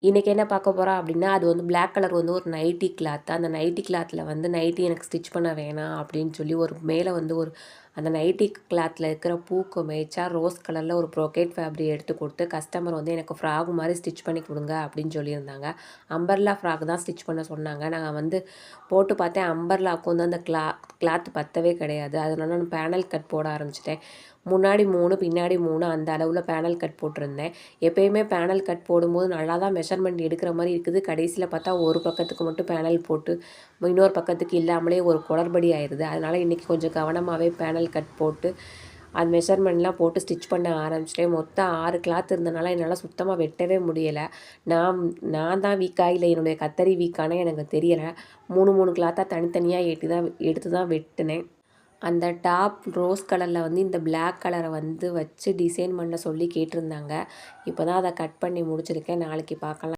இன்றைக்கி என்ன பார்க்க போகிறோம் அப்படின்னா, அது வந்து பிளாக் கலர் வந்து ஒரு நைட்டி கிளாத். அந்த நைட்டி கிளாத்தில் வந்து நைட்டி எனக்கு ஸ்டிச் பண்ண வேணாம் அப்படின்னு சொல்லி ஒரு மேலே வந்து ஒரு அந்த நைட்டி கிளாத்தில் இருக்கிற பூக்கு மேய்ச்சா ரோஸ் கலரில் ஒரு ப்ரோகேட் ஃபேப்ரிக் எடுத்து கொடுத்து கஸ்டமர் வந்து எனக்கு ஃப்ராக் மாதிரி ஸ்டிச் பண்ணி கொடுங்க அப்படின்னு சொல்லியிருந்தாங்க. அம்பர்லா ஃப்ராக் தான் ஸ்டிச் பண்ண சொன்னாங்க. நான் வந்து போட்டு பார்த்தேன், அம்பர்லாவுக்கு வந்து அந்த கிளாத் பத்தவே கிடையாது. அதனால நான் பேனல் கட் போட ஆரம்பிச்சிட்டேன். முன்னாடி 3 பின்னாடி 3 அந்த அளவில் பேனல் கட் போட்டிருந்தேன். எப்பயுமே பேனல் கட் போடும்போது நல்லா தான் மெஷர்மெண்ட் எடுக்கிற மாதிரி இருக்குது. கடைசியில் பார்த்தா ஒரு பக்கத்துக்கு மட்டும் பேனல் போட்டு இன்னொரு பக்கத்துக்கு இல்லாமலே ஒரு குளறுபடி ஆயிடுது. அதனால் இன்றைக்கி கொஞ்சம் கவனமாகவே பேனல் கட் போட்டு அது மெஷர்மெண்ட்லாம் போட்டு ஸ்டிச் பண்ண ஆரம்பிச்சிட்டேன். மொத்தம் 6 கிளாத் இருந்தனால என்னால் சுத்தமாக வெட்டவே முடியலை. நான் நான் தான் வீக்கா இல்லை என்னுடைய கத்தரி வீக்கானே எனக்கு தெரியலை. 3 கிளாத்தாக தனித்தனியாக எடுத்து தான் வெட்டினேன். அந்த டாப் ரோஸ் கலரில் வந்து இந்த பிளாக் கலரை வந்து வச்சு டிசைன் பண்ண சொல்லி கேட்டிருந்தாங்க. இப்போ தான் அதை கட் பண்ணி முடிச்சிருக்கேன். நாளைக்கு பார்க்கலாம்.